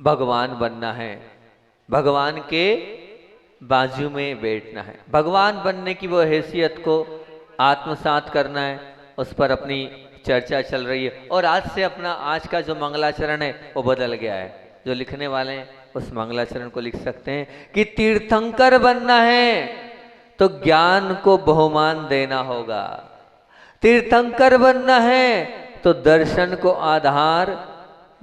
भगवान बनना है, भगवान के बाजू में बैठना है, भगवान बनने की वो हैसियत को आत्मसात करना है, उस पर अपनी चर्चा चल रही है। और आज से अपना आज का जो मंगलाचरण है वो बदल गया है। जो लिखने वाले हैं उस मंगलाचरण को लिख सकते हैं कि तीर्थंकर बनना है तो ज्ञान को बहुमान देना होगा, तीर्थंकर बनना है तो दर्शन को आधार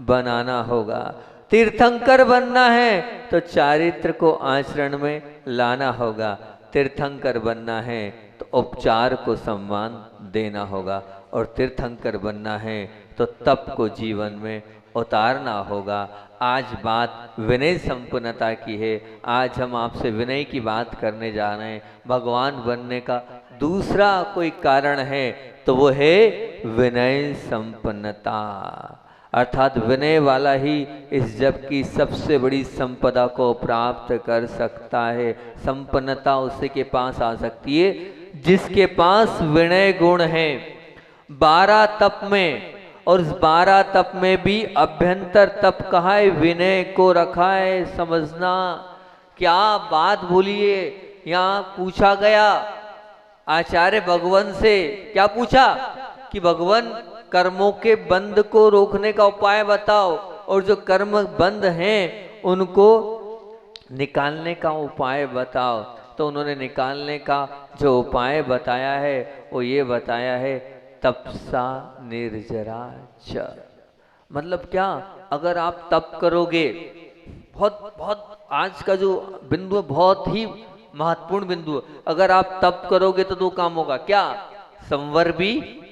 बनाना होगा, तीर्थंकर बनना है तो चारित्र को आचरण में लाना होगा, तीर्थंकर बनना है तो उपचार को सम्मान देना होगा, और तीर्थंकर बनना है तो तप को जीवन में उतारना होगा। आज बात विनय संपन्नता की है। आज हम आपसे विनय की बात करने जा रहे हैं। भगवान बनने का दूसरा कोई कारण है तो वो है विनय संपन्नता, अर्थात विनय वाला ही इस जग की सबसे बड़ी संपदा को प्राप्त कर सकता है। संपन्नता उसी के पास आ सकती है जिसके पास विनय गुण है। 12 तप में, और उस 12 तप में भी अभ्यंतर तप कहा है, विनय को रखा है। समझना, क्या बात बोलिए। यहाँ पूछा गया आचार्य भगवान से, क्या पूछा कि भगवान कर्मों के बंध को रोकने का उपाय बताओ, और जो कर्म बंध हैं उनको निकालने का उपाय बताओ। तो उन्होंने निकालने का जो उपाय बताया है वो ये बताया है, तपसा निर्जरा च। मतलब क्या, अगर आप तप करोगे, बहुत बहुत आज का जो बिंदु है बहुत ही महत्वपूर्ण बिंदु है। अगर आप तप करोगे तो 2 काम होगा, क्या? संवर भी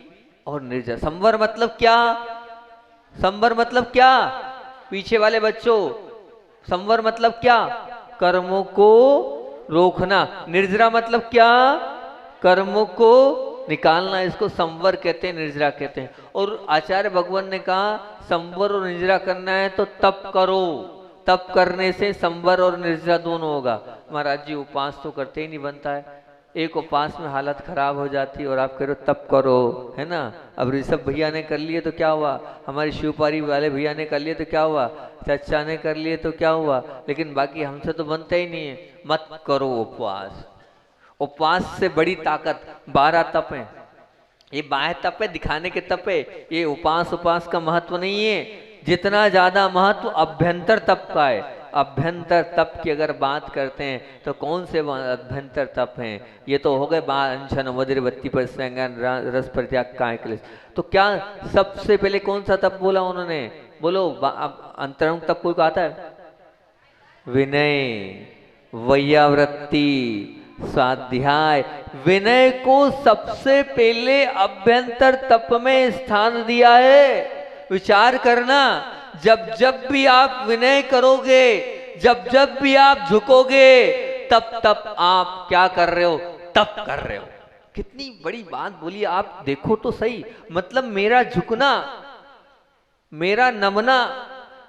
और निर्जर। संवर मतलब क्या? संवर मतलब क्या पीछे वाले बच्चों? संवर मतलब क्या? कर्मों को रोकना। निर्जरा मतलब क्या? कर्मों को निकालना। इसको संवर कहते हैं, निर्जरा कहते हैं। और आचार्य भगवान ने कहा संवर और निर्जरा करना है तो तप करो, तप करने से संवर और निर्जरा दोनों होगा। महाराज जी उपवास तो करते ही नहीं बनता है, एक उपवास में हालत खराब हो जाती है और आप कह रहे हो तप करो, है ना। अब ऋषभ भैया ने कर लिए तो क्या हुआ, हमारे शिवपारी वाले भैया ने कर लिए तो क्या हुआ, चचा ने कर लिए तो क्या हुआ, लेकिन बाकी हमसे तो बनता ही नहीं है। मत करो उपवास। उपवास से बड़ी ताकत 12 तप है। ये बाह्य तप है, दिखाने के तप है। ये उपवास का महत्व नहीं है, जितना ज्यादा महत्व अभ्यंतर तप का है। अभ्यंतर तप की अगर बात करते हैं तो कौन से अभ्यंतर तप हैं? ये तो हो गए अनशन वज्र बत्ती पर संज्ञान रस परित्याग काय क्लेश। तो क्या सबसे पहले कौन सा तप बोला उन्होंने? बोलो, अंतरंग तप कोई को आता है? विनय, वैयावृत्ति, स्वाध्याय। विनय को सबसे पहले अभ्यंतर तप में स्थान दिया है। विचार करना, जब जब भी आप विनय करोगे, जब जब भी आप झुकोगे, तब तब आप क्या कर रहे हो? तप कर रहे हो। कितनी बड़ी बात बोली आप, देखो तो सही। मतलब मेरा झुकना, मेरा नमना,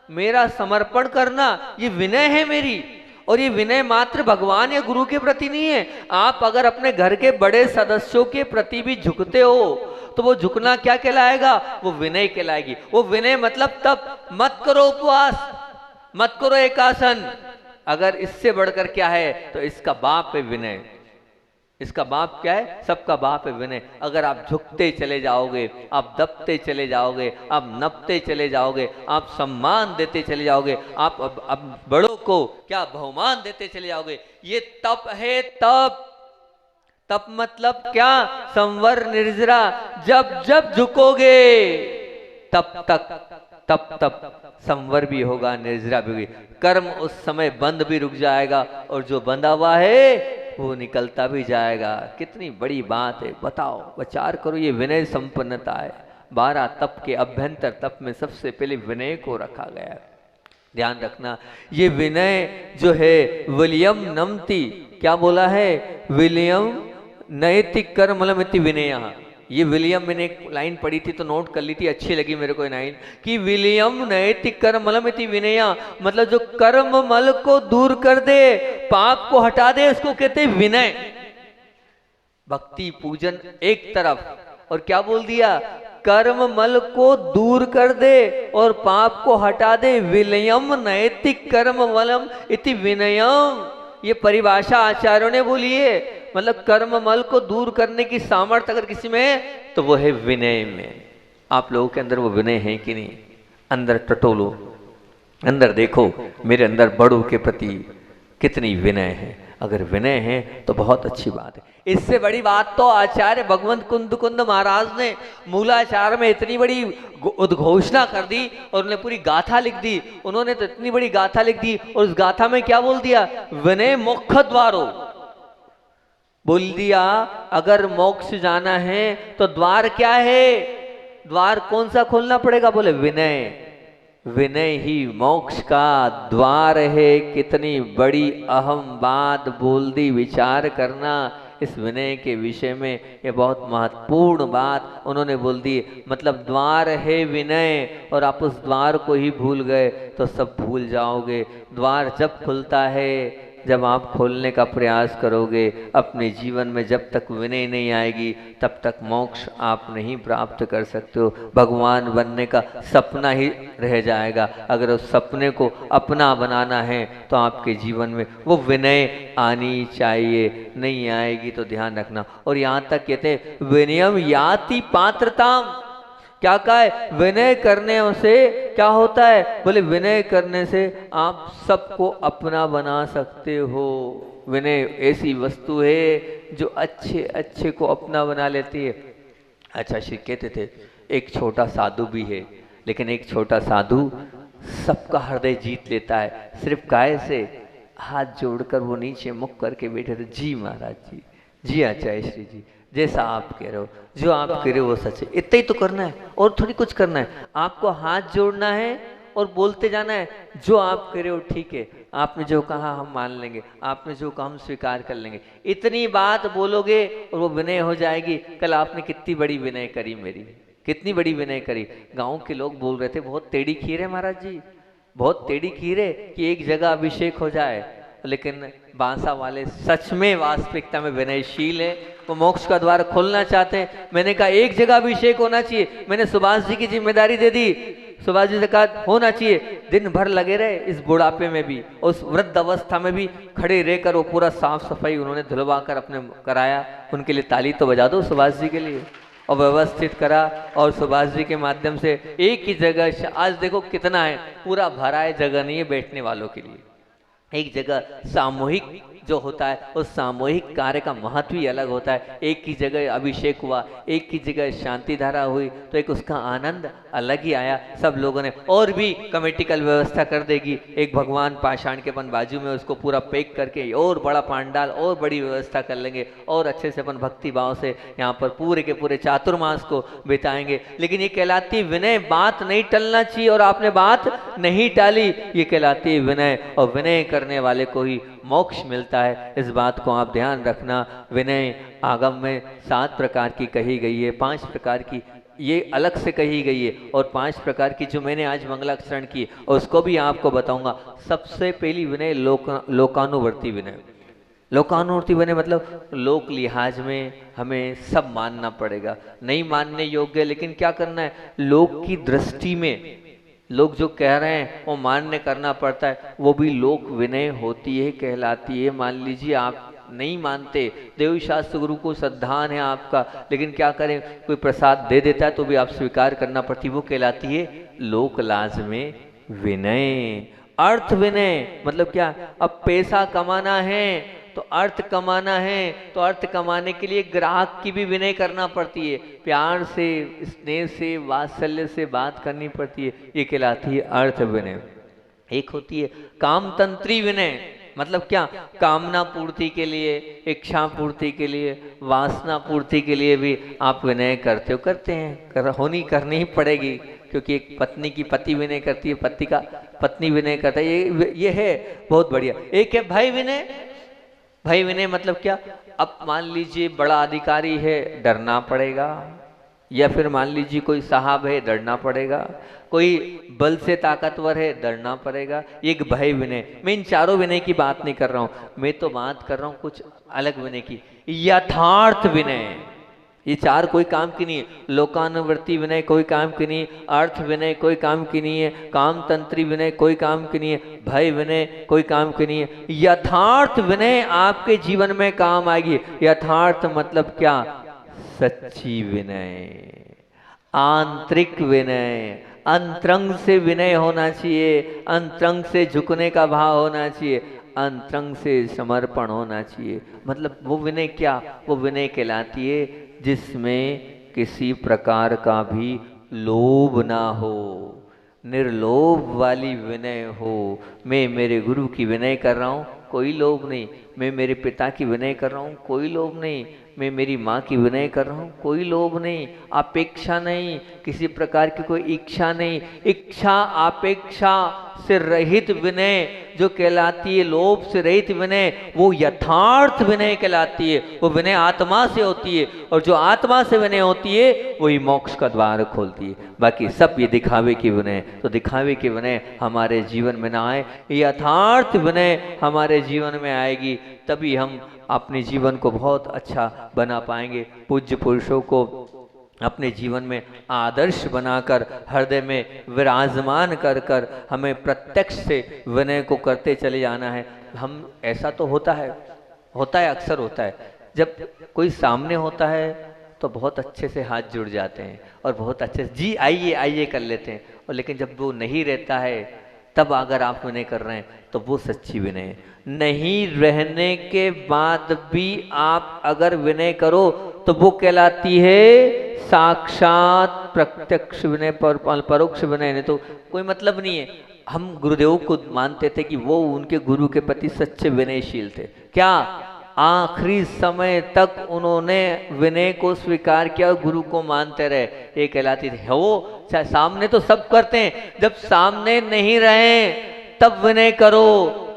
मेरा समर्पण करना, ये विनय है मेरी। और ये विनय मात्र भगवान या गुरु के प्रति नहीं है। आप अगर अपने घर के बड़े सदस्यों के प्रति भी झुकते हो तो वो झुकना क्या कहलाएगा? वो विनय कहलाएगी। वो विनय मतलब तप। मत करो उपवास, मत करो एकासन। अगर इससे बढ़कर क्या है तो इसका बाप है विनय। इसका बाप क्या है? सबका बाप है विनय। अगर आप झुकते चले जाओगे, आप दबते चले जाओगे, आप नपते चले जाओगे, आप सम्मान देते चले जाओगे, आप अब बड़ों को क्या बहुमान देते चले जाओगे, ये तप है। तप, तप मतलब क्या? संवर निर्जरा। जब जब झुकोगे तब संवर भी होगा, निर्जरा भी होगी। कर्म उस समय बंद भी रुक जाएगा और जो बंधा हुआ है वो निकलता भी जाएगा। कितनी बड़ी बात है, बताओ, विचार करो। ये विनय संपन्नता है। 12 तप के अभ्यंतर तप में सबसे पहले विनय को रखा गया है। ध्यान रखना, ये विनय जो है विलियम नमति, क्या बोला है? विलियम नैतिक कर्मलमिति विनय। ये विलियम, मैंने एक लाइन पढ़ी थी तो नोट कर ली थी, अच्छी लगी मेरे को ये लाइन, कि विलियम नैतिक कर्मलम इति विनय। मतलब जो कर्म मल को दूर कर दे, पाप को हटा दे, उसको कहते हैं विनय। भक्ति पूजन एक तरफ, और क्या बोल दिया? कर्म मल को दूर कर दे और पाप को हटा दे। विनयम नैतिक कर्म मलम इति विनयम, ये परिभाषा आचार्यों ने बोली है। मतलब कर्म मल को दूर करने की सामर्थ्य अगर किसी में है तो वो है विनय में। आप लोगों के अंदर वो विनय है कि नहीं? अंदर टटोलो, अंदर देखो मेरे अंदर बड़ों के प्रति कितनी विनय है। अगर विनय है तो बहुत अच्छी बात है। इससे बड़ी बात तो आचार्य भगवंत कुंद महाराज ने मूलाचार में इतनी बड़ी उद्घोषणा कर दी और उन्होंने पूरी गाथा लिख दी। उन्होंने तो इतनी बड़ी गाथा लिख दी और उस गाथा में क्या बोल दिया? विनय मोक्ष द्वारो बोल दिया। अगर मोक्ष जाना है तो द्वार क्या है? द्वार कौन सा खोलना पड़ेगा? बोले विनय। विनय ही मोक्ष का द्वार है। कितनी बड़ी अहम बात बोल दी। विचार करना इस विनय के विषय में, ये बहुत महत्वपूर्ण बात उन्होंने बोल दी। मतलब द्वार है विनय, और आप उस द्वार को ही भूल गए तो सब भूल जाओगे। द्वार जब खुलता है जब आप खोलने का प्रयास करोगे। अपने जीवन में जब तक विनय नहीं आएगी तब तक मोक्ष आप नहीं प्राप्त कर सकते हो। भगवान बनने का सपना ही रह जाएगा। अगर उस सपने को अपना बनाना है तो आपके जीवन में वो विनय आनी चाहिए। नहीं आएगी तो ध्यान रखना। और यहाँ तक कहते हैं विनयम याति पात्रताम। क्या कहा है? विनय करने से क्या होता है? बोले विनय करने से आप सबको अपना बना सकते हो। विनय ऐसी वस्तु है जो अच्छे अच्छे को अपना बना लेती है। अच्छा, श्री कहते थे एक छोटा साधु भी है, लेकिन एक छोटा साधु सबका हृदय जीत लेता है। सिर्फ काय से? हाथ जोड़कर वो नीचे मुख करके बैठे थे। जी महाराज जी, जी आचार्य श्री जी, जैसा आप कह रहे हो, जो आप कह रहे हो वो सच है। इतना ही तो करना है और थोड़ी कुछ करना है। आपको हाथ जोड़ना है और बोलते जाना है जो आप कह रहे हो ठीक है, आपने जो कहा हम मान लेंगे, आपने जो कहा हम स्वीकार कर लेंगे। इतनी बात बोलोगे और वो विनय हो जाएगी। कल आपने कितनी बड़ी विनय करी मेरी, कितनी बड़ी विनय करी। गाँव के लोग बोल रहे थे बहुत टेढ़ी खीर है महाराज जी, बहुत टेढ़ी खीर है कि एक जगह अभिषेक हो जाए। लेकिन बांसा वाले सच में वास्तविकता में विनयशील है। वो मोक्ष का द्वार खोलना चाहते हैं। मैंने कहा एक जगह अभिषेक होना चाहिए। मैंने सुभाष जी की जिम्मेदारी दे दी। सुभाष जी से कहा होना चाहिए। दिन भर लगे रहे इस बुढ़ापे में भी, उस वृद्ध अवस्था में भी खड़े रहकर वो पूरा साफ सफाई उन्होंने धुलवा कर अपने कराया। उनके लिए ताली तो बजा दो सुभाष जी के लिए। और व्यवस्थित करा और सुभाष जी के माध्यम से एक ही जगह, आज देखो कितना है, पूरा भरा है, जगह नहीं है बैठने वालों के लिए। एक जगह सामूहिक जो होता है उस सामूहिक कार्य का महत्व ही अलग होता है। एक ही जगह अभिषेक हुआ, एक ही जगह शांति धारा हुई तो एक उसका आनंद अलग ही आया। सब लोगों ने और भी कमेटी कल व्यवस्था कर देगी। एक भगवान पाषाण के अपन बाजू में उसको पूरा पैक करके और बड़ा पांडाल और बड़ी व्यवस्था कर लेंगे और अच्छे से अपन भक्ति भाव से यहाँ पर पूरे के पूरे चातुर्मास को बिताएंगे। लेकिन ये कहलाती विनय, बात नहीं टलना चाहिए और आपने बात नहीं टाली, ये कहलाती विनय। और विनय करने वाले को ही मोक्ष मिलता है। इस बात को आप ध्यान रखना। विनय आगम में 7 प्रकार की कही गई है, 5 प्रकार की ये अलग से कही गई है और 5 प्रकार की जो मैंने आज मंगलाचरण की उसको भी आपको बताऊंगा। सबसे पहली विनय लोकानुवर्ती विनय। लोकानुवर्ती विनय मतलब लोक लिहाज में हमें सब मानना पड़ेगा, नहीं मानने योग्य, लेकिन क्या करना है, लोक की दृष्टि में लोग जो कह रहे हैं वो मान्य करना पड़ता है। वो भी लोक विनय होती है, कहलाती है। मान लीजिए आप नहीं मानते, देव शास्त्र गुरु को श्रद्धान है आपका, लेकिन क्या करें, कोई प्रसाद दे देता है तो भी आप स्वीकार करना पड़ती, वो कहलाती है लोक लाज में विनय। अर्थ विनय मतलब क्या? अब पैसा कमाना है तो अर्थ कमाना है तो अर्थ कमाने के लिए ग्राहक की भी विनय करना पड़ती है। प्यार से, स्नेह से, वात्सल्य से बात करनी पड़ती है, ये कहलाती है अर्थ विनय। एक होती है कामतंत्री विनय। मतलब क्या? कामना पूर्ति के लिए, इच्छा पूर्ति के लिए, वासना पूर्ति के लिए भी आप विनय करते हो, करते हैं, होनी करनी ही पड़ेगी। क्योंकि एक पत्नी की पति विनय करती है, पति का पत्नी विनय करता है, ये है बहुत बढ़िया। एक है भाई विनय। भाई विनय मतलब क्या? अब मान लीजिए बड़ा अधिकारी है, डरना पड़ेगा, या फिर मान लीजिए कोई साहब है, डरना पड़ेगा, कोई बल से ताकतवर है, डरना पड़ेगा। एक भय विनय। मैं इन चारों विनय की बात नहीं कर रहा हूं, मैं तो बात कर रहा हूं कुछ अलग विनय की। यथार्थ विनय। ये चार कोई काम की नहीं है। लोकानुवर्ती विनय कोई काम की नहीं है, अर्थ विनय कोई काम की नहीं है, काम तंत्री विनय कोई काम की नहीं है, भय विनय कोई काम की नहीं है। यथार्थ विनय आपके जीवन में काम आएगी। यथार्थ मतलब क्या? सच्ची विनय, आंतरिक विनय, अंतरंग से विनय होना चाहिए, अंतरंग से झुकने का भाव होना चाहिए, अंतरंग से समर्पण होना चाहिए। मतलब वो विनय क्या? वो विनय कहलाती है जिसमें किसी प्रकार का भी लोभ ना हो, निर्लोभ वाली विनय हो। मैं मेरे गुरु की विनय कर रहा हूँ, कोई लोभ नहीं। मैं मेरे पिता की विनय कर रहा हूँ, कोई लोभ नहीं। मैं मेरी माँ की विनय कर रहा हूँ, कोई लोभ नहीं, अपेक्षा नहीं, किसी प्रकार की कोई इच्छा नहीं। इच्छा अपेक्षा से रहित विनय जो कहलाती है, लोभ से रहित विनय, वो यथार्थ विनय कहलाती है। वो विनय आत्मा से होती है, और जो आत्मा से विनय होती है वही मोक्ष का द्वार खोलती है। बाकी सब ये दिखावे की विनय, तो दिखावे की विनय हमारे जीवन में ना आए। यथार्थ विनय हमारे जीवन में आएगी, तभी हम अपने जीवन को बहुत अच्छा बना पाएंगे। पूज्य पुरुषों को अपने जीवन में आदर्श बनाकर, हृदय में विराजमान कर कर हमें प्रत्यक्ष से विनय को करते चले जाना है। हम ऐसा तो होता है अक्सर होता है, जब कोई सामने होता है तो बहुत अच्छे से हाथ जुड़ जाते हैं और बहुत अच्छे से जी आइए आइए कर लेते हैं, और लेकिन जब वो नहीं रहता है तब अगर आप विनय कर रहे हैं तो वो सच्ची विनय है। नहीं रहने के बाद भी आप अगर विनय करो तो वो कहलाती है साक्षात प्रत्यक्ष विनय, परोक्ष विनय। नहीं तो कोई मतलब नहीं है। हम गुरुदेव को मानते थे कि वो उनके गुरु के प्रति सच्चे विनयशील थे। क्या आखिरी समय तक उन्होंने विनय को स्वीकार किया, गुरु को मानते रहे, ये कहलाती थी। वो सामने तो सब करते हैं, जब सामने नहीं रहे तब विनय करो,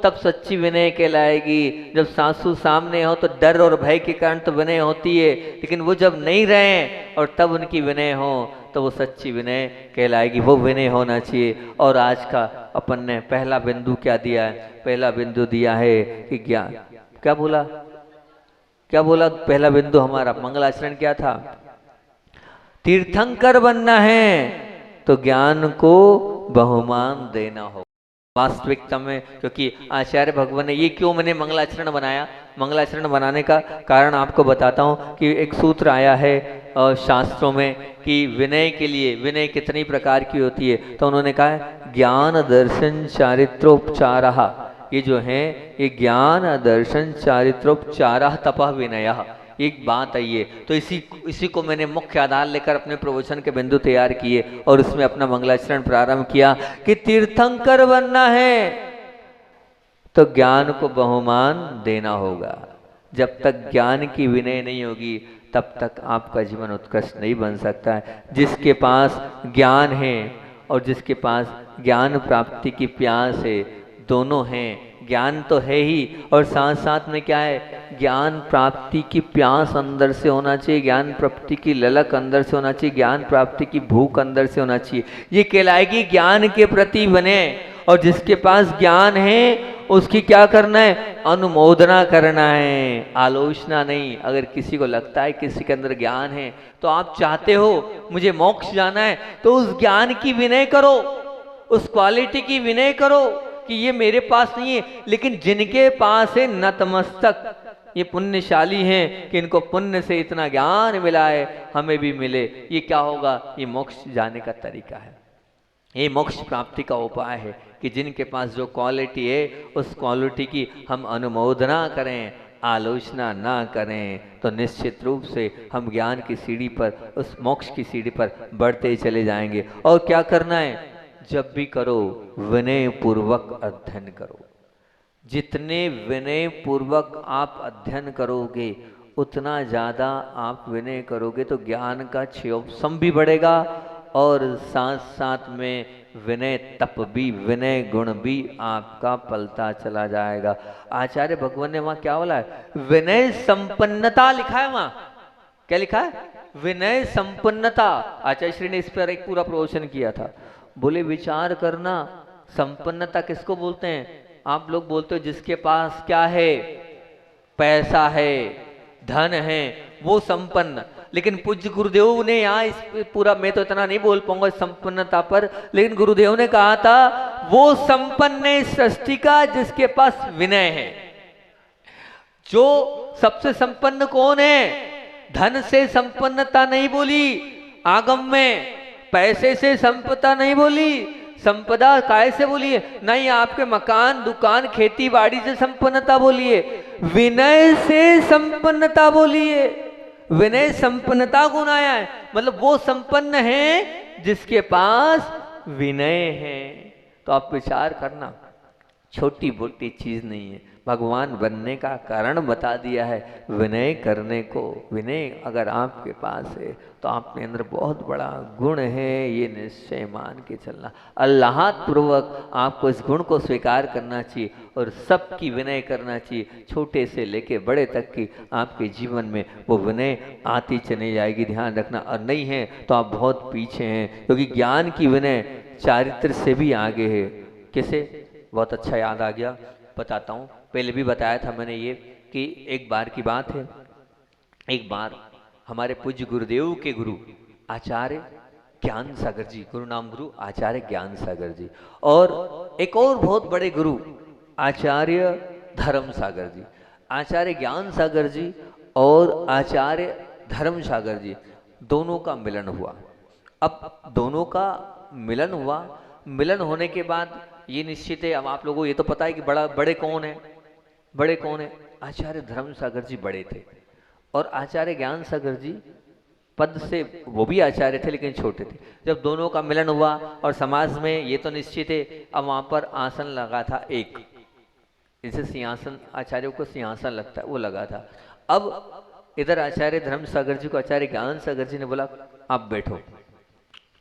तब सच्ची विनय कहलाएगी। जब सासू सामने हो तो डर और भय के कारण तो विनय होती है, लेकिन वो जब नहीं रहे और तब उनकी विनय हो तो वो सच्ची विनय कहलाएगी। वो विनय होना चाहिए। और आज का अपन ने पहला बिंदु क्या दिया है? पहला बिंदु दिया है कि ज्ञान। क्या बोला? पहला बिंदु हमारा मंगलाचरण क्या था? तीर्थंकर बनना है तो ज्ञान को बहुमान देना हो वास्तविकता में। क्योंकि आचार्य भगवान ने ये क्यों मैंने मंगलाचरण बनाया? मंगलाचरण बनाने का कारण आपको बताता हूँ कि एक सूत्र आया है शास्त्रों में कि विनय के लिए विनय कितनी प्रकार की होती है। तो उन्होंने कहा है ज्ञान दर्शन चारित्रोपचार। ये जो है ये ज्ञान दर्शन चारित्रोपचार तपः विनय, एक बात आई है। तो इसी को मैंने मुख्य आधार लेकर अपने प्रवचन के बिंदु तैयार किए और उसमें अपना मंगलाचरण प्रारंभ किया कि तीर्थंकर बनना है तो ज्ञान को बहुमान देना होगा। जब तक ज्ञान की विनय नहीं होगी तब तक आपका जीवन उत्कृष्ट नहीं बन सकता है। जिसके पास ज्ञान है और जिसके पास ज्ञान प्राप्ति की प्यास है, दोनों हैं। ज्ञान तो है ही और साथ साथ में क्या है? ज्ञान प्राप्ति की प्यास अंदर से होना चाहिए, ज्ञान प्राप्ति की ललक अंदर से होना चाहिए, ज्ञान प्राप्ति की भूख अंदर से होना चाहिए। ये कहलाएगी ज्ञान के प्रति विनय। और जिसके पास ज्ञान है उसकी क्या करना है? अनुमोदना करना है, आलोचना नहीं। अगर किसी को लगता है किसी के अंदर ज्ञान है तो आप चाहते हो मुझे मोक्ष जाना है, तो उस ज्ञान की विनय करो, उस क्वालिटी की विनय करो कि ये मेरे पास नहीं है, लेकिन जिनके पास है नतमस्तक, ये पुण्यशाली हैं कि इनको पुण्य से इतना ज्ञान मिला है, हमें भी मिले। ये क्या होगा? ये मोक्ष जाने का तरीका है, ये मोक्ष प्राप्ति का उपाय है कि जिनके पास जो क्वालिटी है उस क्वालिटी की हम अनुमोदना करें, आलोचना ना करें, तो निश्चित रूप से हम ज्ञान की सीढ़ी पर, उस मोक्ष की सीढ़ी पर बढ़ते चले जाएंगे। और क्या करना है? जब भी करो विनय पूर्वक अध्ययन करो। जितने विनय पूर्वक आप अध्ययन करोगे उतना ज़्यादा आप विनय करोगे तो ज्ञान का क्षयोपशम भी बढ़ेगा और साथ साथ में विनय तप भी, विनय गुण भी आपका पलता चला जाएगा। आचार्य भगवान ने वहां क्या बोला है? विनय संपन्नता लिखा है। वहां क्या लिखा है? विनय संपन्नता। आचार्य श्री ने इस पर एक पूरा प्रवचन किया था। बोले विचार करना, संपन्नता किसको बोलते हैं? आप लोग बोलते हो जिसके पास क्या है? पैसा है, धन है, वो संपन्न। लेकिन पूज्य गुरुदेव ने यहाँ इस पूरा, मैं तो इतना नहीं बोल पाऊंगा संपन्नता पर, लेकिन गुरुदेव ने कहा था वो संपन्न है सृष्टि का जिसके पास विनय है। जो सबसे संपन्न कौन है? धन से संपन्नता नहीं बोली आगम में, पैसे से संपदा नहीं बोली, संपदा काय से बोलिए, नहीं आपके मकान दुकान खेती बाड़ी से संपन्नता बोलिए, विनय से संपन्नता बोलिए। विनय संपन्नता गुण आया है, मतलब वो संपन्न है जिसके पास विनय है। तो आप विचार करना, छोटी मोटी चीज नहीं है, भगवान बनने का कारण बता दिया है विनय करने को। विनय अगर आपके पास है तो आपके अंदर बहुत बड़ा गुण है, ये निश्चय मान के चलना। अल्लाह पूर्वक आपको इस गुण को स्वीकार करना चाहिए और सबकी विनय करना चाहिए, छोटे से लेके बड़े तक की आपके जीवन में वो विनय आती चली जाएगी। ध्यान रखना, और नहीं है तो आप बहुत पीछे हैं, क्योंकि ज्ञान की विनय चारित्र से भी आगे है। किसे? बहुत अच्छा याद आ गया, बताता हूँ। पहले भी बताया था मैंने ये कि एक बार की बात है, एक बार हमारे पूज्य गुरुदेव के गुरु आचार्य ज्ञान सागर जी, गुरु नाम गुरु आचार्य ज्ञान सागर जी, और एक और बहुत बड़े गुरु आचार्य धर्म सागर जी, आचार्य ज्ञान सागर जी और आचार्य धर्म सागर जी, दोनों का मिलन हुआ। अब दोनों का मिलन हुआ, मिलन होने के बाद ये निश्चित है, अब आप लोगों को ये तो पता है कि बड़े कौन है, बड़े कौन है? आचार्य धर्म सागर जी बड़े थे और आचार्य ज्ञान सागर जी पद से वो भी आचार्य थे लेकिन छोटे थे। जब दोनों का मिलन हुआ और समाज में ये तो निश्चित है, अब वहां पर आसन लगा था एक, जैसे सिंहासन आचार्यों को सिंहासन लगता है वो लगा था। अब इधर आचार्य धर्म सागर जी को आचार्य ज्ञान सागर जी ने बोला आप बैठो,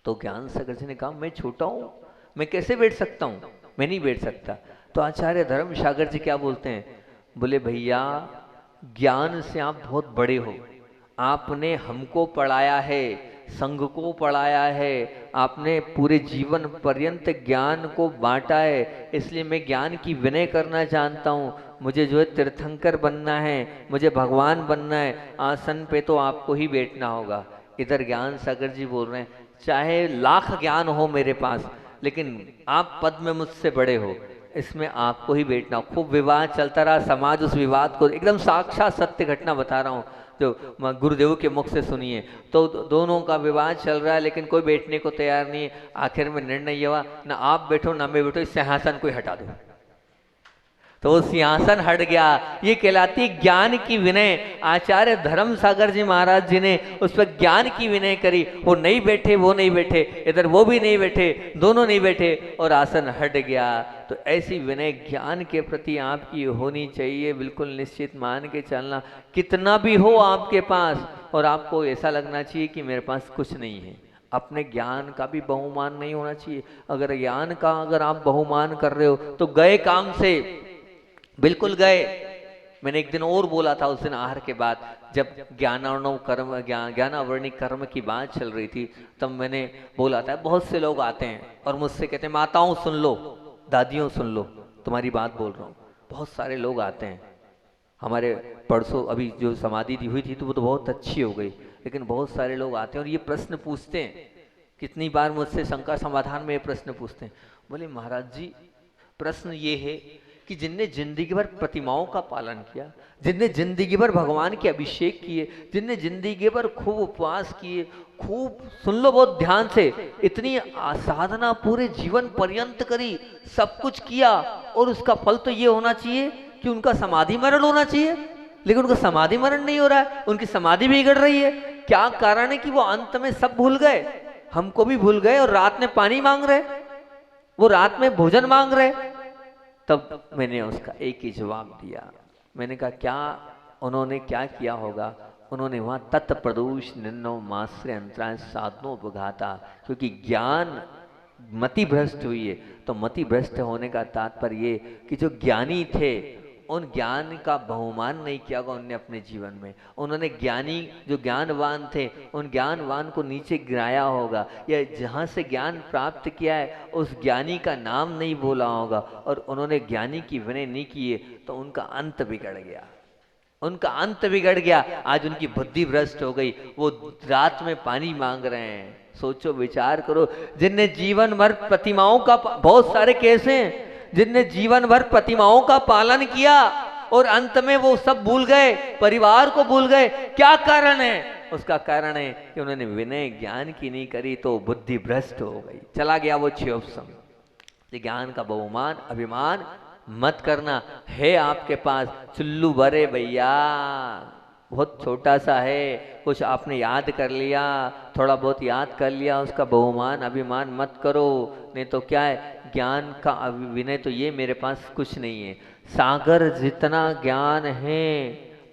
तो ज्ञान सागर जी ने कहा मैं छोटा हूं, मैं कैसे बैठ सकता हूं, मैं नहीं बैठ सकता। तो आचार्य धर्म सागर जी क्या बोलते हैं, बोले भैया ज्ञान से आप बहुत बड़े हो, आपने हमको पढ़ाया है, संघ को पढ़ाया है, आपने पूरे जीवन पर्यंत ज्ञान को बांटा है, इसलिए मैं ज्ञान की विनय करना जानता हूँ। मुझे जो है तीर्थंकर बनना है, मुझे भगवान बनना है, आसन पे तो आपको ही बैठना होगा। इधर ज्ञान सागर जी बोल रहे हैं चाहे लाख ज्ञान हो मेरे पास, लेकिन आप पद में मुझसे बड़े हो, इसमें आपको ही बैठना। खूब विवाद चलता रहा, समाज उस विवाद को, एकदम साक्षात सत्य घटना बता रहा हूँ जो गुरुदेव के मुख से सुनिए। तो दोनों का विवाद चल रहा है लेकिन कोई बैठने को तैयार नहीं है। आखिर में निर्णय हुआ ना आप बैठो ना मैं बैठो, इस सिंहासन को हटा दो। तो वो सिंहासन हट गया। ये कहलाती है ज्ञान की विनय। आचार्य धर्म सागर जी महाराज जी ने उस पर ज्ञान की विनय करी। वो नहीं बैठे, वो नहीं बैठे, इधर वो भी नहीं बैठे, दोनों नहीं बैठे और आसन हट गया। तो ऐसी विनय ज्ञान के प्रति आपकी होनी चाहिए, बिल्कुल निश्चित मान के चलना। कितना भी हो आपके पास और आपको ऐसा लगना चाहिए कि मेरे पास कुछ नहीं है। अपने ज्ञान का भी बहुमान नहीं होना चाहिए। अगर ज्ञान का अगर आप बहुमान कर रहे हो तो गए काम से, बिल्कुल गए। मैंने एक दिन और बोला था उस दिन आहार के बाद, जब ज्ञानावर्णी कर्म की बात चल रही थी, तब मैंने बोला था बहुत से लोग आते हैं और मुझसे कहते हैं माताओं सुन लो, दादियों सुन लो, तुम्हारी बात बोल रहा हूँ। बहुत सारे लोग आते हैं। हमारे परसों अभी जो समाधि हुई थी तो वो तो बहुत अच्छी हो गई, लेकिन बहुत सारे लोग आते हैं और ये प्रश्न पूछते हैं। कितनी बार मुझसे शंका समाधान में ये प्रश्न पूछते हैं, बोले महाराज जी प्रश्न ये है कि जिनने जिंदगी भर प्रतिमाओं का पालन किया, जिनने जिंदगी भर भगवान के अभिषेक किए, जिनने जिंदगी भर खूब उपवास किए, खूब सुन लो बहुत ध्यान से, इतनी साधना पूरे जीवन पर्यंत करी, सब कुछ किया और उसका फल तो ये होना चाहिए कि उनका समाधि मरण होना चाहिए, लेकिन उनका समाधि मरण नहीं हो रहा है, उनकी समाधि बिगड़ रही है। क्या कारण है कि वो अंत में सब भूल गए, हमको भी भूल गए और रात में पानी मांग रहे, वो रात में भोजन मांग रहे। तब मैंने उसका एक ही जवाब दिया। मैंने कहा क्या उन्होंने क्या किया होगा, उन्होंने वहां तत्प्रदोष निन्नो माश्रय अंतराय साधनों उपघाता, क्योंकि ज्ञान मति भ्रष्ट हुई है। तो मति भ्रष्ट होने का तात्पर्य ये कि जो ज्ञानी थे उन ज्ञान का बहुमान नहीं किया होगा उन्होंने अपने जीवन में। उन्होंने ज्ञानी जो ज्ञानवान थे उन ज्ञानवान को नीचे गिराया होगा, या जहाँ से ज्ञान प्राप्त किया है उस ज्ञानी का नाम नहीं बोला होगा और उन्होंने ज्ञानी की विनय नहीं किए तो उनका अंत बिगड़ गया। उनका अंत बिगड़ गया, आज उनकी बुद्धि भ्रष्ट हो गई, वो रात में पानी मांग रहे हैं। सोचो विचार करो, जिनने जीवन भर प्रतिमाओं का, बहुत सारे केस हैं जिनने जीवन भर प्रतिमाओं का पालन किया और अंत में वो सब भूल गए, परिवार को भूल गए। क्या कारण है? उसका कारण है कि उन्होंने विनय ज्ञान की नहीं करी, तो बुद्धि भ्रष्ट हो गई, चला गया वो क्षोभसम। ज्ञान का बहुमान अभिमान मत करना। है आपके पास चुल्लू भरे भैया, बहुत छोटा सा है, कुछ आपने याद कर लिया, थोड़ा बहुत याद कर लिया, उसका बहुमान अभिमान मत करो। नहीं तो क्या है, ज्ञान का विनय तो ये मेरे पास कुछ नहीं है। सागर जितना ज्ञान है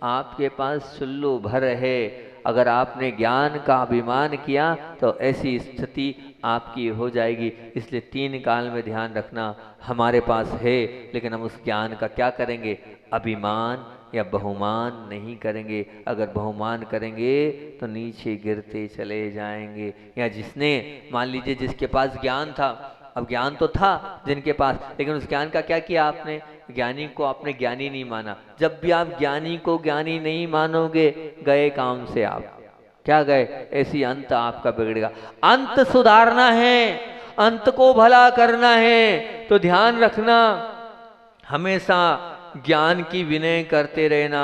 आपके पास चुल्लू भर है। अगर आपने ज्ञान का अभिमान किया तो ऐसी स्थिति आपकी हो जाएगी। इसलिए 3 काल में ध्यान रखना, हमारे पास है लेकिन हम उस ज्ञान का क्या करेंगे? अभिमान या बहुमान नहीं करेंगे। अगर बहुमान करेंगे तो नीचे गिरते चले जाएंगे। या जिसने, मान लीजिए जिसके पास ज्ञान था, अब ज्ञान तो था जिनके पास, लेकिन उस ज्ञान का क्या किया आपने? ज्ञानी को आपने ज्ञानी नहीं माना। जब भी आप ज्ञानी को ज्ञानी नहीं मानोगे, गए काम से आप। क्या गए? ऐसी अंत आपका बिगड़ेगा। अंत सुधारना है, अंत को भला करना है, तो ध्यान रखना, हमेशा ज्ञान की विनय करते रहना।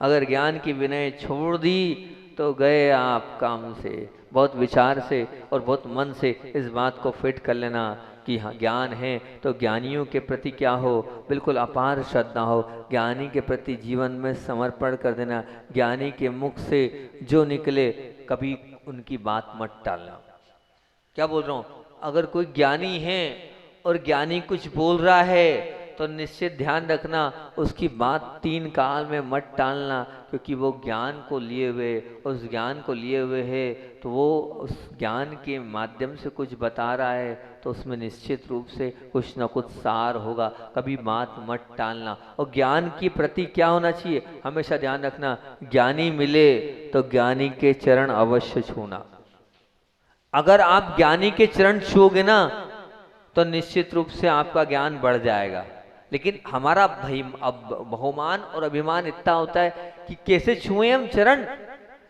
अगर ज्ञान की विनय छोड़ दी तो गए आप काम से। बहुत विचार से और बहुत मन से इस बात को फिट कर लेना कि हाँ, ज्ञान है तो ज्ञानियों के प्रति क्या हो? बिल्कुल अपार श्रद्धा हो, ज्ञानी के प्रति जीवन में समर्पण कर देना। ज्ञानी के मुख से जो निकले, कभी उनकी बात मत टालना। क्या बोल रहा हूँ? अगर कोई ज्ञानी है और ज्ञानी कुछ बोल रहा है तो निश्चित ध्यान रखना, उसकी बात 3 काल में मत टालना, क्योंकि वो ज्ञान को लिए हुए, उस ज्ञान को लिए हुए है, तो वो उस ज्ञान के माध्यम से कुछ बता रहा है, तो उसमें निश्चित रूप से कुछ न कुछ सार होगा। कभी बात मत टालना। और ज्ञान की प्रति क्या होना चाहिए? हमेशा ध्यान रखना, ज्ञानी मिले तो ज्ञानी के चरण अवश्य छूना। अगर आप ज्ञानी के चरण छूओगे ना, तो निश्चित रूप से आपका ज्ञान बढ़ जाएगा। लेकिन हमारा भाई अब बहुमान और अभिमान इतना होता है कि कैसे छुए हम चरण,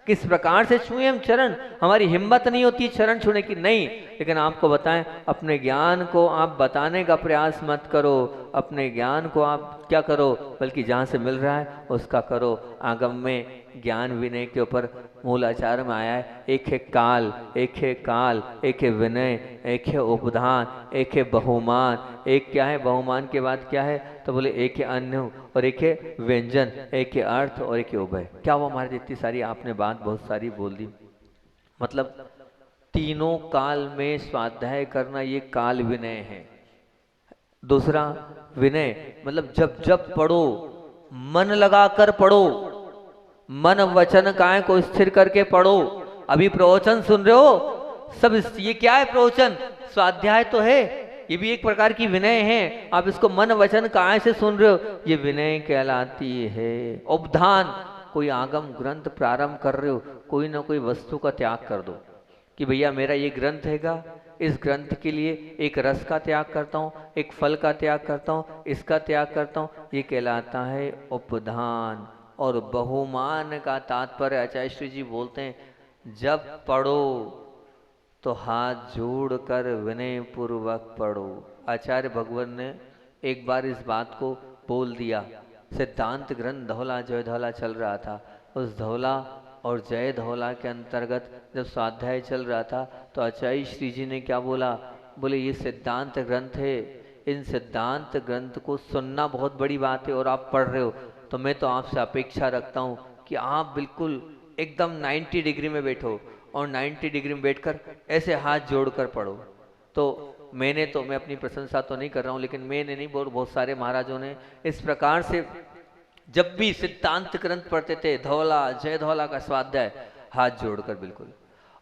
किस प्रकार से छुए हम चरण, हमारी हिम्मत नहीं होती चरण छूने की। नहीं, लेकिन आपको बताएं, अपने ज्ञान को आप बताने का प्रयास मत करो, अपने ज्ञान को आप क्या करो, बल्कि जहाँ से मिल रहा है उसका करो। आगम में ज्ञान विनय के ऊपर मूलाचार में आया है, एक है काल, एक है काल, एक है विनय, एक है उपधान, एक है बहुमान। एक क्या है बहुमान के बाद क्या है? तो बोले एक है अन्न और एक है व्यंजन, एक है अर्थ और एक है उभय। क्या वो हमारे जितनी सारी आपने बात बहुत सारी बोल दी। मतलब तीनों काल में स्वाध्याय करना, ये काल विनय है। दूसरा विनय मतलब जब जब पढ़ो मन लगाकर पढ़ो, मन वचन काय को स्थिर करके पढ़ो। अभी प्रवचन सुन रहे हो सब, ये क्या है? प्रवचन स्वाध्याय तो है, ये भी एक प्रकार की विनय है। आप इसको मन वचन काय से सुन रहे हो, ये विनय कहलाती है। उपधान, कोई आगम ग्रंथ प्रारंभ कर रहे हो, कोई ना कोई वस्तु का त्याग कर दो कि भैया मेरा ये ग्रंथ हैगा, इस ग्रंथ के लिए एक रस का त्याग करता हूँ, एक फल का त्याग करता हूँ, इसका त्याग करता हूँ, ये कहलाता है उपधान। और बहुमान का तात्पर्य आचार्य श्री जी बोलते हैं, जब पढ़ो तो हाथ जोड़कर विनय पूर्वक पढ़ो। आचार्य भगवान ने एक बार इस बात को बोल दिया। सिद्धांत ग्रंथ धौला जय धौला चल रहा था, उस धौला और जय धौला के अंतर्गत जब स्वाध्याय चल रहा था तो आचार्य श्री जी ने क्या बोला? बोले ये सिद्धांत ग्रंथ है, इन सिद्धांत ग्रंथ को सुनना बहुत बड़ी बात है और आप पढ़ रहे हो, तो मैं तो आपसे अपेक्षा रखता हूँ कि आप बिल्कुल एकदम 90 डिग्री में बैठो और 90 डिग्री में बैठकर ऐसे हाथ जोड़कर पढ़ो। तो मैं अपनी प्रशंसा तो नहीं कर रहा हूँ, लेकिन मैंने नहीं, बहुत सारे महाराजों ने इस प्रकार से जब भी सिद्धांत ग्रंथ पढ़ते थे, धौला जय धौला का स्वाध्याय, हाथ जोड़कर बिल्कुल।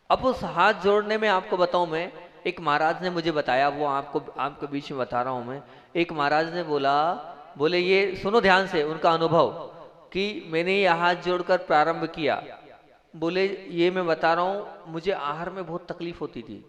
अब उस हाथ जोड़ने में आपको बताऊं, मैं एक महाराज ने मुझे बताया, वो आपके बीच में बता रहा हूं मैं। एक महाराज ने बोले ये सुनो ध्यान से उनका अनुभव कि मैंने ये हाथ जोड़कर प्रारंभ किया। बोले ये मैं बता रहा हूँ, मुझे आहार में बहुत तकलीफ होती थी,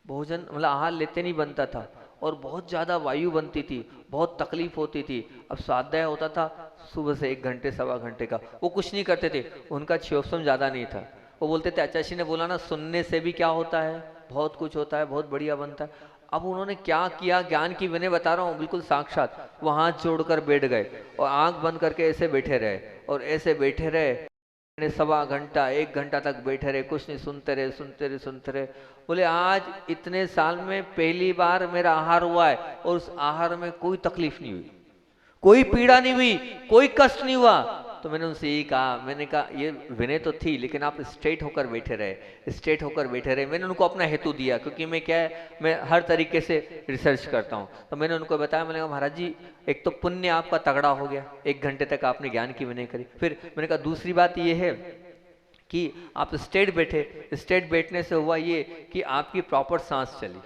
भोजन मतलब आहार लेते नहीं बनता था, और बहुत ज़्यादा वायु बनती थी, बहुत तकलीफ होती थी। अब स्वाध्याय होता था सुबह से 1 घंटे सवा घंटे का, वो कुछ नहीं करते थे, उनका क्षोभम ज़्यादा नहीं था। वो बोलते थे आचार्य जी ने बोला ना सुनने से भी क्या होता है, बहुत कुछ होता है, बहुत बढ़िया बनता है। अब उन्होंने क्या किया, ज्ञान की विनय बता रहा हूँ बिल्कुल साक्षात, वो हाथ जोड़कर बैठ गए और आंख बंद करके ऐसे बैठे रहे और ऐसे बैठे रहे, सवा घंटा 1 घंटा तक बैठे रहे, कुछ नहीं, सुनते रहे सुनते रहे सुनते रहे। बोले आज इतने साल में पहली बार मेरा आहार हुआ है और उस आहार में कोई तकलीफ नहीं हुई, कोई पीड़ा नहीं हुई, कोई कष्ट नहीं हुआ। तो मैंने उनसे यही कहा, मैंने कहा ये विनय तो थी लेकिन आप स्ट्रेट होकर बैठे रहे, स्ट्रेट होकर बैठे रहे। मैंने उनको अपना हेतु दिया क्योंकि मैं क्या है, मैं हर तरीके से रिसर्च करता हूँ। तो मैंने उनको बताया, मैंने कहा महाराज जी एक तो पुण्य आपका तगड़ा हो गया, 1 घंटे तक आपने ज्ञान की विनय करी। फिर मैंने कहा दूसरी बात ये है कि आप स्ट्रेट बैठे, स्ट्रेट बैठने से हुआ ये कि आपकी प्रॉपर सांस चली,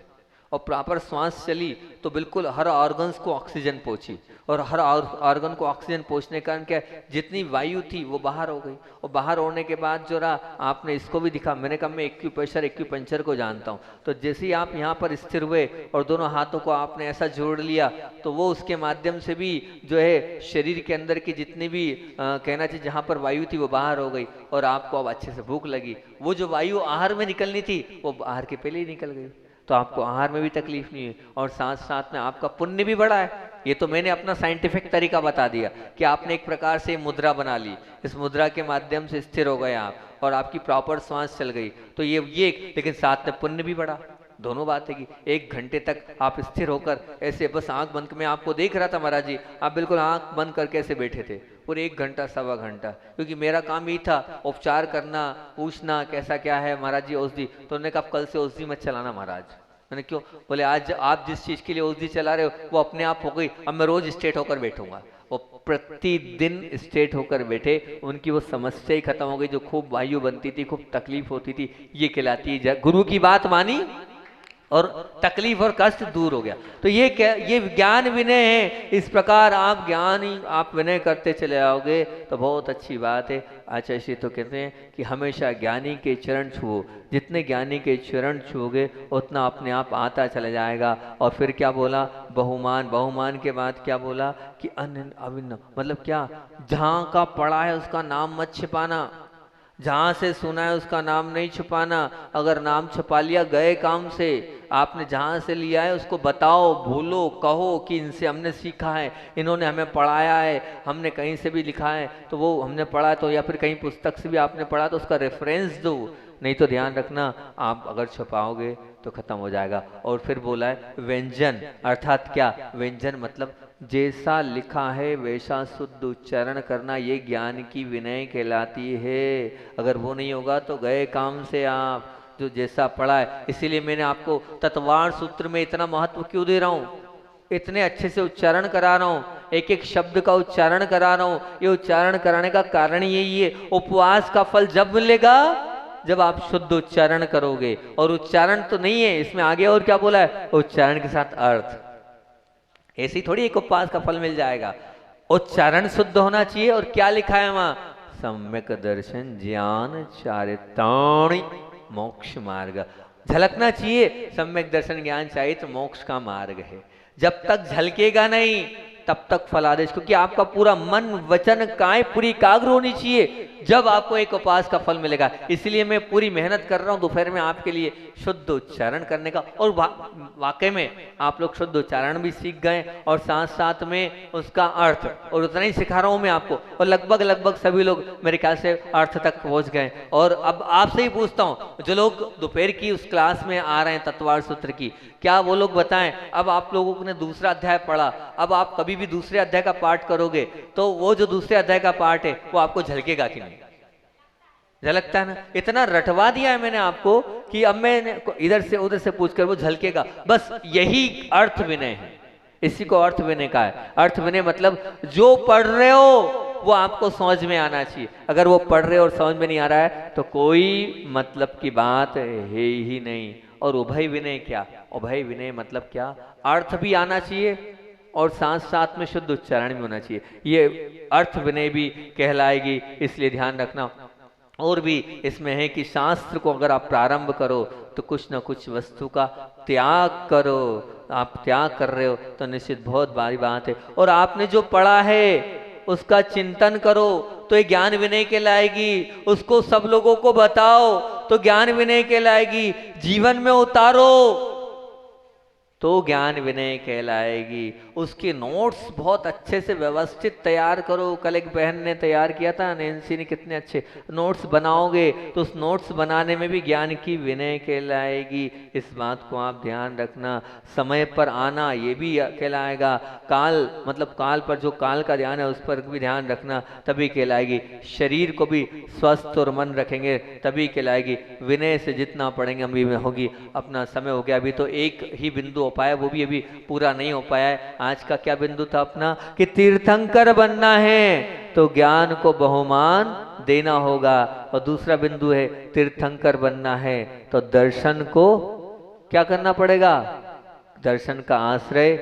और प्रॉपर सांस चली तो बिल्कुल हर ऑर्गन्स को ऑक्सीजन पहुंची, और हर ऑर्गन को ऑक्सीजन पहुंचने के कारण क्या जितनी वायु थी वो बाहर हो गई। और बाहर होने के बाद जो रहा आपने इसको भी दिखा, मैंने कहा मैं एक्यूप्रेशर को जानता हूँ। तो जैसे ही आप यहाँ पर स्थिर हुए और दोनों हाथों को आपने ऐसा जोड़ लिया तो वो उसके माध्यम से भी जो है शरीर के अंदर की जितनी भी कहना चाहिए जहाँ पर वायु थी वो बाहर हो गई, और आपको अब अच्छे से भूख लगी। वो जो वायु आहार में निकलनी थी वो आहार के पहले ही निकल गई, तो आपको आहार में भी तकलीफ नहीं है, और साथ साथ में आपका पुण्य भी बढ़ा है। ये तो मैंने अपना साइंटिफिक तरीका बता दिया कि आपने एक प्रकार से मुद्रा बना ली, इस मुद्रा के माध्यम से स्थिर हो गए आप और आपकी प्रॉपर सांस चल गई, तो ये लेकिन साथ में पुण्य भी बढ़ा। दोनों बात है कि 1 घंटे तक आप स्थिर होकर ऐसे बस आंख बंद, मैं आपको देख रहा था महाराज जी, आप बिल्कुल आंख बंद करके ऐसे बैठे थे पूरे 1 घंटा सवा घंटा, क्योंकि मेरा काम यही था उपचार करना, पूछना कैसा क्या है महाराज जी औषधि। तो उन्होंने कहा कल से औषधि मत चलाना महाराज। मैंने क्यों? बोले आज आप जिस चीज के लिए औषधि चला रहे हो वो अपने आप हो गई, अब मैं रोज स्ट्रेट होकर बैठूंगा। वो प्रतिदिन स्ट्रेट होकर बैठे, उनकी वो समस्या ही खत्म हो गई, जो खूब वायु बनती थी, खूब तकलीफ होती थी, ये कहलाती है गुरु की बात मानी और तकलीफ और कष्ट दूर हो गया। तो ये क्या, ये ज्ञान विनय है। इस प्रकार आप ज्ञान ही आप विनय करते चले आओगे तो बहुत अच्छी बात है। आचार्य श्री तो कहते हैं कि हमेशा ज्ञानी के चरण छुओ, जितने ज्ञानी के चरण छुओगे उतना अपने आप आता चला जाएगा। और फिर क्या बोला, बहुमान, बहुमान के बाद क्या बोला कि अनन्य अभिन्न, मतलब क्या, जहाँ का पढ़ा है उसका नाम मत छिपाना, जहां से सुना है उसका नाम नहीं छुपाना। अगर नाम छुपा लिया गए काम से, आपने जहां से लिया है उसको बताओ, भूलो, कहो कि इनसे हमने सीखा है, इन्होंने हमें पढ़ाया है, हमने कहीं से भी लिखा है तो वो हमने पढ़ा है, तो या फिर कहीं पुस्तक से भी आपने पढ़ा तो उसका रेफरेंस दो, नहीं तो ध्यान रखना आप अगर छुपाओगे तो खत्म हो जाएगा। और फिर बोला है व्यंजन, अर्थात क्या, व्यंजन मतलब जैसा लिखा है वैसा शुद्ध उच्चारण करना, ये ज्ञान की विनय कहलाती है। अगर वो नहीं होगा तो गए काम से आप, जो जैसा पढ़ा है। इसीलिए मैंने आपको तत्वार सूत्र में इतना महत्व क्यों दे रहा हूँ, इतने अच्छे से उच्चारण करा रहा हूँ, एक एक शब्द का उच्चारण करा रहा हूँ। ये उच्चारण कराने का कारण यही है, उपवास का फल जब मिलेगा जब आप शुद्ध उच्चारण करोगे। और उच्चारण तो नहीं है इसमें, आगे और क्या बोला है, उच्चारण के साथ अर्थ। ऐसी थोड़ी एक उपवास का फल मिल जाएगा, उच्चारण शुद्ध होना चाहिए। और क्या लिखा है वहां, सम्यक दर्शन ज्ञान चारिताणी मोक्ष मार्ग, झलकना चाहिए। सम्यक दर्शन ज्ञान चारित्र मोक्ष का मार्ग है। जब तक झलकेगा नहीं तब तक फलादेश, क्योंकि आपका पूरा मन वचन काय पूरी एकाग्र होनी चाहिए, जब आपको एक उपवास का फल मिलेगा। इसलिए मैं पूरी मेहनत कर रहा हूँ दोपहर में आपके लिए शुद्ध उच्चारण करने का। और वाकई में आप लोग शुद्ध उच्चारण भी सीख गए और साथ साथ में उसका अर्थ, और उतना ही सिखा रहा हूँ मैं आपको। और लगभग सभी लोग मेरे ख्याल से अर्थ तक पहुंच गए। और अब आपसे ही पूछता हूँ, जो लोग दोपहर की उस क्लास में आ रहे हैं तत्वार सूत्र की, क्या वो लोग बताएं, अब आप लोगों ने दूसरा अध्याय पढ़ा, अब आप कभी भी दूसरे अध्याय का पाठ करोगे तो वो जो दूसरे अध्याय का पाठ है वो आपको झलकेगा कि नहीं? झलकता है ना। इतना रटवा दिया है मैंने आपको कि अब मैं इधर से उधर से पूछकर वो झलकेगा। बस यही अर्थ विनय है, इसी को अर्थ विनय का है। अर्थ विनय मतलब जो पढ़ रहे हो वो आपको समझ में आना चाहिए। अगर वो पढ़ रहे हो और समझ में नहीं आ रहा है तो कोई मतलब की बात है ही नहीं। और उभय विनय क्या, उभय विनय मतलब क्या, अर्थ भी आना चाहिए और साथ साथ में शुद्ध उच्चारण भी होना चाहिए। ये अर्थ विनय भी कहलाएगी, इसलिए ध्यान रखना। और भी इसमें है कि शास्त्र को अगर आप प्रारंभ करो तो कुछ न कुछ वस्तु का त्याग करो। आप त्याग कर रहे हो तो निश्चित बहुत बड़ी बात है। और आपने जो पढ़ा है उसका चिंतन करो तो ये ज्ञान विनय कहलाएगी। उसको सब लोगों को बताओ तो ज्ञान विनय कहलाएगी। जीवन में उतारो तो ज्ञान विनय कहलाएगी। उसके नोट्स बहुत अच्छे से व्यवस्थित तैयार करो। कल एक बहन ने तैयार किया था, नैन्सी ने, कितने अच्छे नोट्स बनाओगे तो उस नोट्स बनाने में भी ज्ञान की विनय कहलाएगी। इस बात को आप ध्यान रखना। समय पर आना ये भी कहलाएगा। काल मतलब काल पर, जो काल का ध्यान है उस पर भी ध्यान रखना, तभी कहलाएगी। शरीर को भी स्वस्थ और मन रखेंगे तभी कहलाएगी। विनय से जितना पढ़ेंगे अभी में होगी। अपना समय हो गया, अभी तो एक ही बिंदु हो पाया, वो भी अभी पूरा नहीं हो पाया है। आज का क्या बिंदु था अपना कि तीर्थंकर बनना है तो ज्ञान को बहुमान देना होगा। और दूसरा बिंदु है तीर्थंकर बनना है तो दर्शन को क्या करना पड़ेगा, दर्शन का आश्रय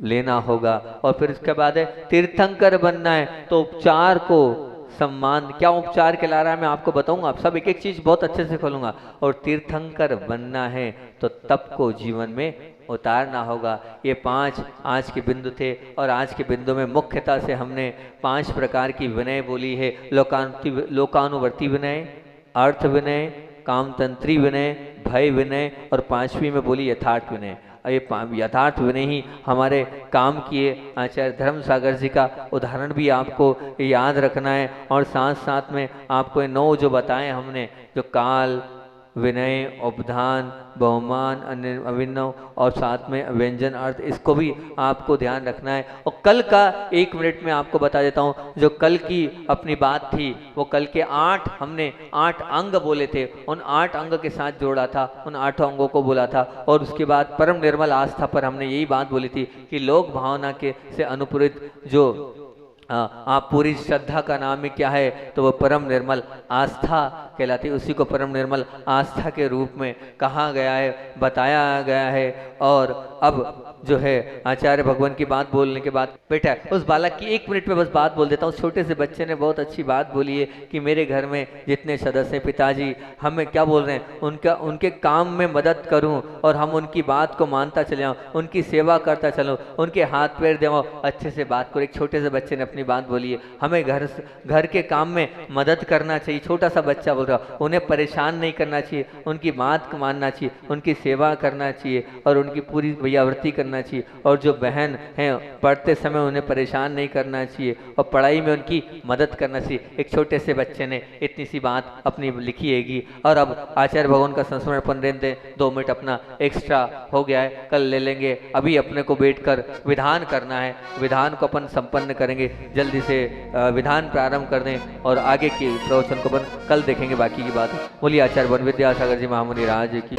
लेना होगा। और फिर इसके बाद है तीर्थंकर बनना है तो उपचार को सम्मान। क्या उपचार कहला रहा है मैं आपको बताऊंगा। आप सब एक एक चीज बहुत अच्छे से खोलूंगा। और तीर्थंकर बनना है तो तप को जीवन में उतारना होगा। ये 5 आज के बिंदु थे। और आज के बिंदु में मुख्यतः से हमने 5 प्रकार की विनय बोली है। लोकानुवर्ती विनय, अर्थ विनय, कामतंत्री विनय, भय विनय और 5वीं में बोली यथार्थ विनय। ये यथार्थ विनय ही हमारे काम किए। आचार्य धर्म सागर जी का उदाहरण भी आपको याद रखना है। और साथ साथ में आपको 9 जो बताए हमने, जो काल, विनय, उपधान, बहुमान, अभिनव और साथ में व्यंजन अर्थ, इसको भी आपको ध्यान रखना है। और कल का 1 मिनट में आपको बता देता हूँ। जो कल की अपनी बात थी वो कल के 8 हमने 8 अंग बोले थे। उन 8 अंग के साथ जोड़ा था, उन 8 अंगों को बोला था। और उसके बाद परम निर्मल आस्था पर हमने यही बात बोली थी कि लोक भावना के से अनुपूरित जो आप पूरी श्रद्धा का नाम ही क्या है तो वो परम निर्मल आस्था कहलाती है। उसी को परम निर्मल आस्था के रूप में कहा गया है, बताया गया है। और अब जो है आचार्य भगवान की बात बोलने के बाद बेटा उस बालक की 1 मिनट में बस बात बोल देता हूँ। छोटे से बच्चे ने बहुत अच्छी बात बोली है कि मेरे घर में जितने सदस्य हैं, पिताजी हमें क्या बोल रहे हैं, उनके काम में मदद करूं और हम उनकी बात को मानता चले जाऊँ, उनकी सेवा करता चलूँ, उनके हाथ पैर देवाऊँ, अच्छे से बात करो। एक छोटे से बच्चे ने अपनी बात बोली है। हमें घर के काम में मदद करना चाहिए। छोटा सा बच्चा बोल रहा, उन्हें परेशान नहीं करना चाहिए, उनकी बात को मानना चाहिए, उनकी सेवा करना चाहिए और उनकी पूरी भैयावृत्ति करना चाहिए। और जो बहन हैं पढ़ते समय उन्हें परेशान नहीं करना चाहिए और पढ़ाई में उनकी मदद करना चाहिए। एक छोटे से बच्चे ने इतनी सी बात अपनी लिखी हैगी। और अब आचार्य भगवान का संस्मरण अपन देते 2 मिनट अपना एक्स्ट्रा हो गया है, कल ले लेंगे। अभी अपने को बैठकर विधान करना है, विधान को अपन संपन्न करेंगे। जल्दी से विधान प्रारंभ कर दें और आगे के प्रवचन को अपन कल देखेंगे। बाकी की बात बोलिए आचार्य वन विद्यासागर जी महामुनि राज की।